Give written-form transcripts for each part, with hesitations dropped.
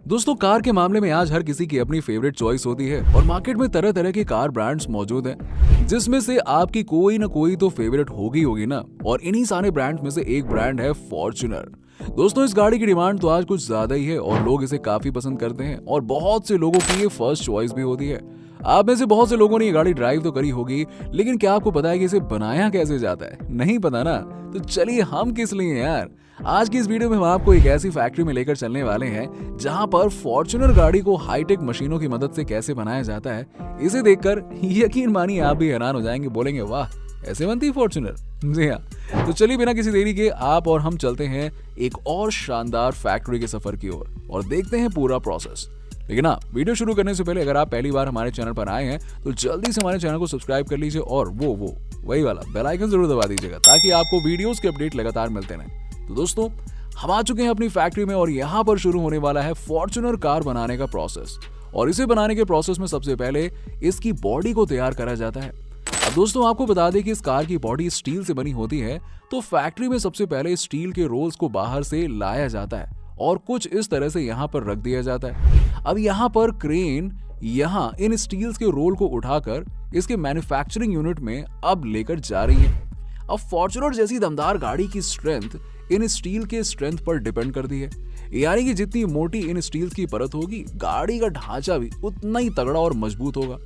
दोस्तों, कार के मामले में आज हर किसी की अपनी फेवरेट चॉइस होती है और मार्केट में तरह तरह के कार ब्रांड्स मौजूद हैं, जिसमें से आपकी कोई ना कोई तो फेवरेट होगी ना। और इन्हीं सारे ब्रांड्स में से एक ब्रांड है फॉर्च्यूनर। दोस्तों, इस गाड़ी की डिमांड तो आज कुछ ज्यादा ही है और लोग इसे काफी पसंद करते हैं और बहुत से लोगों की ये फर्स्ट चॉइस भी होती है। आप में से बहुत से लोगों ने ये गाड़ी ड्राइव तो करी होगी, लेकिन क्या आपको पता है कि इसे बनाया कैसे जाता है? नहीं पता ना? तो चलिए हम किस लिए यार। आज की इस वीडियो में हम आपको एक ऐसी फैक्ट्री में लेकर चलने वाले हैं जहां पर फॉर्च्यूनर गाड़ी को हाईटेक मशीनों की मदद से कैसे बनाया जाता है। इसे देखकर यकीन मानिए आप भी हैरान हो जाएंगे, बोलेंगे वाह, ऐसे बनती है फॉर्च्यूनर। जी हाँ, तो चलिए बिना किसी देरी के आप और हम चलते हैं एक और शानदार फैक्ट्री के सफर की ओर और देखते हैं पूरा प्रोसेस। लेकिन हाँ, वीडियो शुरू करने से पहले अगर आप पहली बार हमारे चैनल पर आए हैं तो जल्दी से हमारे चैनल को सब्सक्राइब कर लीजिए और वही वाला बेल आइकन जरूर दबा दीजिएगा ताकि आपको वीडियोस के अपडेट लगातार मिलते रहें। तो दोस्तों, हम आ चुके हैं अपनी फैक्ट्री में और यहाँ पर शुरू होने वाला है फॉर्च्यूनर कार बनाने का प्रोसेस। और इसे बनाने के प्रोसेस में सबसे पहले इसकी बॉडी को तैयार करा जाता है। अब दोस्तों, आपको बता दें कि इस कार की बॉडी स्टील से बनी होती है, तो फैक्ट्री में सबसे पहले स्टील के रोल्स को बाहर से लाया जाता है और कुछ इस तरह से यहाँ पर रख दिया जाता है। अब यहाँ पर क्रेन यहाँ इन स्टील्स के रोल को उठाकर इसके मैन्युफैक्चरिंग यूनिट में अब लेकर जा रही है। अब फॉर्च्यूनर जैसी दमदार गाड़ी की स्ट्रेंथ इन स्टील के स्ट्रेंथ पर डिपेंड करती है, यानी कि जितनी मोटी इन स्टील्स की परत होगी, गाड़ी का ढांचा भी उतना ही तगड़ा और मजबूत होगा।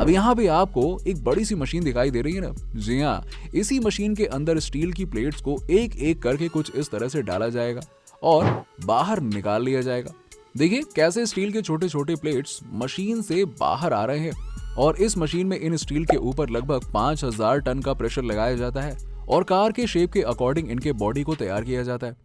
अब यहाँ पे आपको एक बड़ी सी मशीन दिखाई दे रही है ना? जी हाँ, इसी मशीन के अंदर स्टील की प्लेट्स को एक एक करके कुछ इस तरह से डाला जाएगा और बाहर निकाल लिया जाएगा। देखिए कैसे स्टील के छोटे छोटे प्लेट्स मशीन से बाहर आ रहे हैं और इस मशीन में इन स्टील के ऊपर लगभग 5000 टन का प्रेशर लगाया जाता है और कार के शेप के अकॉर्डिंग इनके बॉडी को तैयार किया जाता है।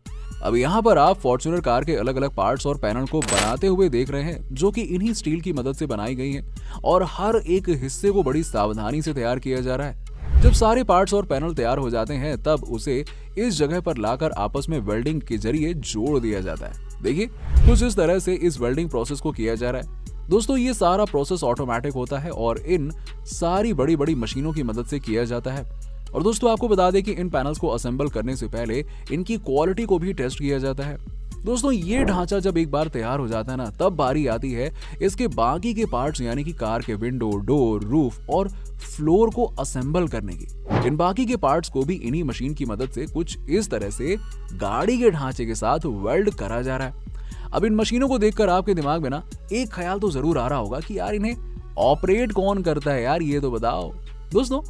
अब यहाँ पर आप फॉर्च्यूनर कार के अलग अलग पार्ट्स और पैनल को बनाते हुए देख रहे हैं, जो कि इन्हीं स्टील की मदद से बनाई गई हैं और हर एक हिस्से को बड़ी सावधानी से तैयार किया जा रहा है। जब सारे पार्ट्स और पैनल तैयार हो जाते हैं तब उसे इस जगह पर लाकर आपस में वेल्डिंग के जरिए जोड़ दिया जाता है। देखिए कुछ इस तरह से इस वेल्डिंग प्रोसेस को किया जा रहा है। दोस्तों, ये सारा प्रोसेस ऑटोमेटिक होता है और इन सारी बड़ी बड़ी मशीनों की मदद से किया जाता है। और दोस्तों, आपको बता दें कि इन पैनल्स को असेंबल करने से पहले इनकी क्वालिटी को भी टेस्ट किया जाता है। दोस्तों, ये ढांचा जब एक बार तैयार हो जाता है ना, तब बारी आती है इसके बाकी के पार्ट्स यानी कि कार के विंडो, डोर, रूफ और फ्लोर को असेंबल करने की। इन बाकी के पार्ट्स को भी इन्हीं मशीन की मदद से कुछ इस तरह से गाड़ी के ढांचे के साथ वेल्ड करा जा रहा है। अब इन मशीनों को देखकर आपके दिमाग में ना एक ख्याल तो जरूर आ रहा होगा कि यार इन्हें ऑपरेट कौन करता है यार, ये तो बताओ। दोस्तों,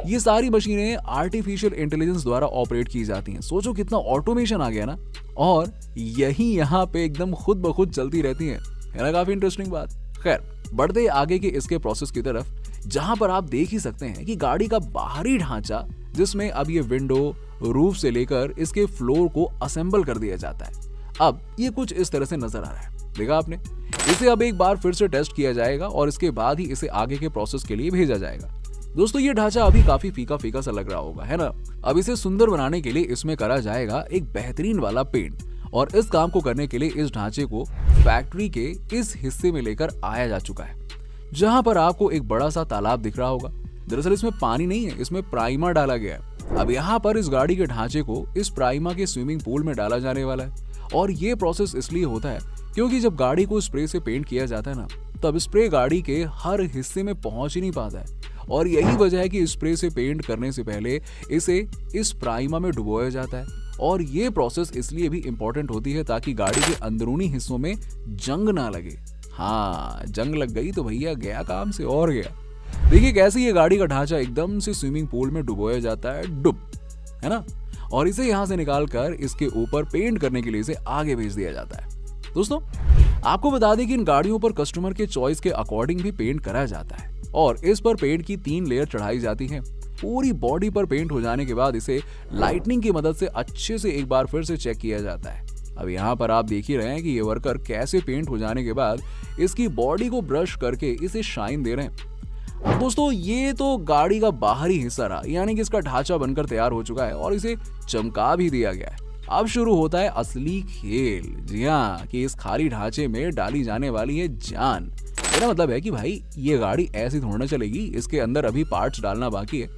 ये सारी मशीनें आर्टिफिशियल इंटेलिजेंस द्वारा ऑपरेट की जाती हैं। सोचो कितना ऑटोमेशन आ गया ना, और यही यहाँ पे एकदम खुद ब खुद चलती रहती है ना? काफी इंटरेस्टिंग बात। खैर, बढ़ते आगे के इसके प्रोसेस की तरफ, जहां पर आप देख ही सकते हैं कि गाड़ी का बाहरी ढांचा, जिसमें अब ये विंडो, रूफ से लेकर इसके फ्लोर को असेंबल कर दिया जाता है। अब ये कुछ इस तरह से नजर आ रहा है, देखा आपने? इसे अब एक बार फिर से टेस्ट किया जाएगा और इसके बाद ही इसे आगे के प्रोसेस के लिए भेजा जाएगा। दोस्तों, ये ढांचा अभी काफी फीका फीका सा लग रहा होगा, है ना? अब इसे सुंदर बनाने के लिए इसमें करा जाएगा एक बेहतरीन वाला पेंट और इस काम को करने के लिए इस ढांचे को फैक्ट्री के इस हिस्से में लेकर आया जा चुका है, जहां पर आपको एक बड़ा सा तालाब दिख रहा होगा। दरअसल इसमें पानी नहीं है, इसमें प्राइमर डाला गया है। अब यहाँ पर इस गाड़ी के ढांचे को इस प्राइमर के स्विमिंग पूल में डाला जाने वाला है और ये प्रोसेस इसलिए होता है क्योंकि जब गाड़ी को स्प्रे से पेंट किया जाता है ना, तब स्प्रे गाड़ी के हर हिस्से में पहुंच ही नहीं पाता है और यही वजह है कि स्प्रे से पेंट करने से पहले इसे इस प्राइमर में डुबोया जाता है। और ये प्रोसेस इसलिए भी इंपॉर्टेंट होती है ताकि गाड़ी के अंदरूनी हिस्सों में जंग ना लगे। हाँ, जंग लग गई तो भैया गया काम से और गया। देखिए कैसे ये गाड़ी का ढांचा एकदम से स्विमिंग पूल में डुबोया जाता है, डुब, है ना? और इसे यहाँ से निकाल कर इसके ऊपर पेंट करने के लिए इसे आगे भेज दिया जाता है। दोस्तों, आपको बता दें कि इन गाड़ियों पर कस्टमर के चॉइस के अकॉर्डिंग भी पेंट करा जाता है और इस पर पेंट की 3 लेयर चढ़ाई जाती हैं। पूरी बॉडी पर पेंट हो जाने के बाद इसे लाइटनिंग की मदद से अच्छे से एक बार फिर से चेक किया जाता है। अब यहाँ पर आप देख ही रहे हैं कि ये वर्कर कैसे पेंट हो जाने के बाद इसकी बॉडी को ब्रश करके इसे शाइन दे रहे हैं। अब दोस्तों, ये तो गाड़ी का बाहरी हिस्सा रहा, यानी कि इसका ढांचा बनकर तैयार हो चुका है और इसे चमका भी दिया गया है। अब शुरू होता है असली खेल। जी हाँ, कि इस खाली ढांचे में डाली जाने वाली है जान। मेरा मतलब है कि भाई ये गाड़ी ऐसी थोड़ा ना चलेगी, इसके अंदर अभी पार्ट्स डालना बाकी है।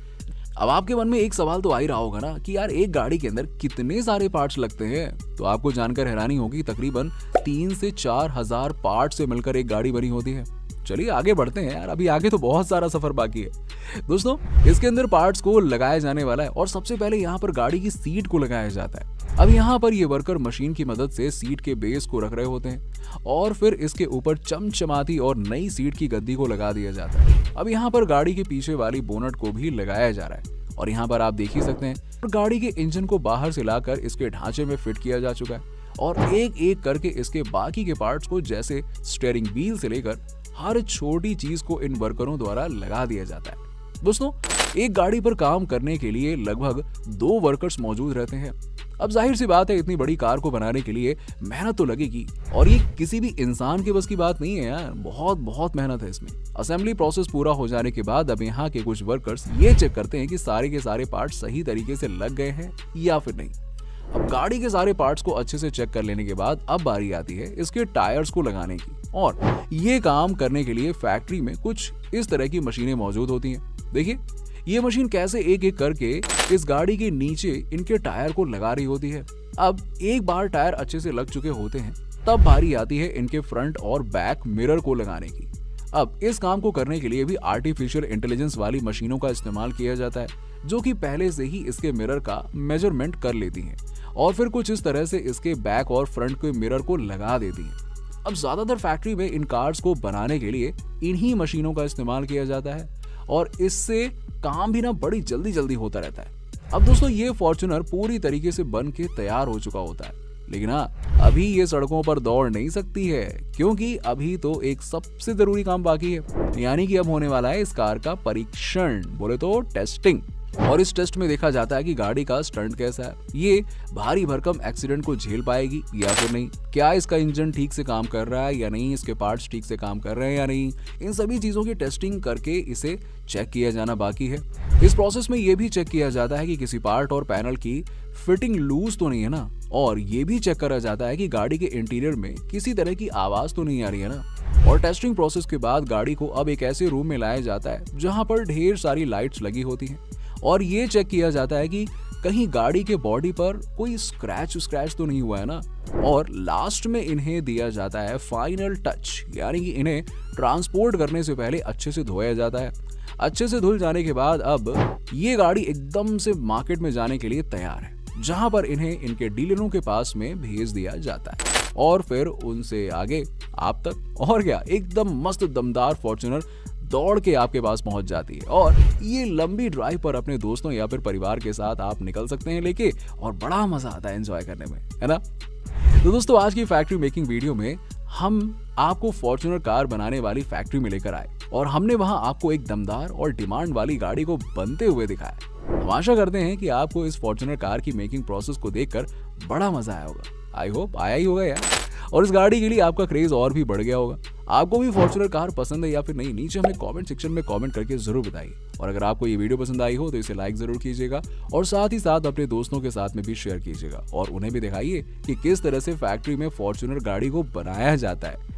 अब आपके मन में एक सवाल तो आ ही रहा होगा ना कि यार एक गाड़ी के अंदर कितने सारे पार्ट्स लगते हैं। तो आपको जानकर हैरानी होगी, तकरीबन 3 से 4 हजार पार्ट से मिलकर एक गाड़ी बनी होती है। चलिए आगे बढ़ते हैं यार, अभी आगे तो बहुत सारा सफर बाकी है। दोस्तों इसके अंदर पार्ट्स को लगाया जाने वाला है और सबसे पहले यहाँ पर गाड़ी की सीट को लगाया जाता है। अब यहाँ पर ये वर्कर मशीन की मदद से सीट के बेस को रख रहे होते हैं और फिर इसके ऊपर चमचमाती और नई सीट की गद्दी को लगा दिया जाता है। अब यहाँ पर गाड़ी के पीछे वाली बोनट को भी लगाया जा रहा है और यहाँ पर आप देख ही सकते हैं गाड़ी के इंजन को बाहर से लाकर इसके ढांचे में फिट किया जा चुका है और एक एक करके इसके बाकी के पार्ट्स को, जैसे स्टीयरिंग व्हील से लेकर हर छोटी चीज को इन वर्करों द्वारा लगा दिया जाता है। दोस्तों एक गाड़ी पर काम करने के लिए लगभग 2 वर्कर्स मौजूद रहते हैं। अब जाहिर सी बात है, इतनी बड़ी कार को बनाने के लिए मेहनत तो लगेगी और ये किसी भी इंसान के बस की बात नहीं है यार, बहुत मेहनत है इसमें। असेंबली प्रोसेस पूरा हो जाने के बाद अब यहाँ के कुछ वर्कर्स ये चेक करते हैं कि सारे के सारे पार्ट सही तरीके से लग गए हैं या फिर नहीं। अब गाड़ी के सारे पार्ट्स को अच्छे से चेक कर लेने के बाद अब बारी आती है इसके टायर्स को लगाने की, और ये काम करने के लिए फैक्ट्री में कुछ इस तरह की मशीनें मौजूद होती हैं। देखिए ये मशीन कैसे एक एक करके इस गाड़ी के नीचे इनके टायर को लगा रही होती है। अब एक बार टायर अच्छे से लग चुके होते हैं तब बारी आती है इनके फ्रंट और बैक मिरर को लगाने की। अब इस काम को करने के लिए भी आर्टिफिशियल इंटेलिजेंस वाली मशीनों का इस्तेमाल किया जाता है, जो कि पहले से ही इसके मिरर का मेजरमेंट कर लेती हैं और फिर कुछ इस तरह से इसके बैक और फ्रंट के मिरर को लगा देती हैं। अब ज्यादातर फैक्ट्री में इन कार्स को बनाने के लिए इन्हीं मशीनों का इस्तेमाल किया जाता है और इससे काम भी ना बड़ी जल्दी होता रहता है। अब दोस्तों ये फॉर्च्यूनर पूरी तरीके से बन के तैयार हो चुका होता है, लेकिन हाँ अभी ये सड़कों पर दौड़ नहीं सकती है क्योंकि अभी तो एक सबसे जरूरी काम बाकी है, यानी कि अब होने वाला है इस कार का परीक्षण, बोले तो टेस्टिंग। और इस टेस्ट में देखा जाता है कि गाड़ी का स्टंट कैसा है, ये भारी भरकम एक्सीडेंट को झेल पाएगी या फिर नहीं, क्या इसका इंजन ठीक से काम कर रहा है या नहीं, इसके पार्ट्स ठीक से काम कर रहे हैं या नहीं। इन सभी चीजों की टेस्टिंग करके इसे चेक किया जाना बाकी है। इस प्रोसेस में ये भी चेक किया जाता है कि किसी पार्ट और पैनल की फिटिंग लूज तो नहीं है ना, और ये भी चेक करा जाता है कि गाड़ी के इंटीरियर में किसी तरह की आवाज तो नहीं आ रही है ना। और टेस्टिंग प्रोसेस के बाद गाड़ी को अब एक ऐसे रूम में लाया जाता है जहां पर ढेर सारी लाइट्स लगी होती हैं और ये चेक किया जाता है कि कहीं गाड़ी के बॉडी पर कोई स्क्रैच तो नहीं हुआ है ना। और लास्ट में इन्हें दिया जाता है फाइनल टच, यानी कि इन्हें ट्रांसपोर्ट करने से पहले अच्छे से धोया जाता है। अच्छे से धुल जाने के बाद अब ये गाड़ी एकदम से मार्केट में जाने के लिए तैयार है, जहां पर इन्हें इनके डीलरों के पास में भेज दिया जाता है और फिर उनसे आगे आप तक। और क्या, एकदम मस्त दमदार फॉर्च्यूनर दौड़ के आपके पास पहुंच जाती है और ये लंबी ड्राइव पर अपने दोस्तों या फिर परिवार के साथ आप निकल सकते हैं लेके, और बड़ा मजा आता है एंजॉय करने में, है ना। तो दोस्तों आज की फैक्ट्री मेकिंग वीडियो में हम आपको फॉर्च्यूनर कार बनाने वाली फैक्ट्री में लेकर आए और हमने वहां आपको एक दमदार और डिमांड वाली गाड़ी को बनते हुए दिखाया। हम आशा करते हैं कि आपको इस फॉर्च्यूनर कार की मेकिंग प्रोसेस को देखकर बड़ा मजा आया होगा। आई होप आया ही होगा यार, और इस गाड़ी के लिए आपका क्रेज और भी बढ़ गया होगा। आपको भी फॉर्च्यूनर कार पसंद है या फिर नहीं, नीचे हमें कमेंट सेक्शन में कमेंट करके जरूर बताइए। और अगर आपको ये वीडियो पसंद आई हो तो इसे लाइक जरूर कीजिएगा और साथ ही साथ अपने दोस्तों के साथ में भी शेयर कीजिएगा और उन्हें भी दिखाइए कि किस तरह से फैक्ट्री में फॉर्च्यूनर गाड़ी को बनाया जाता है।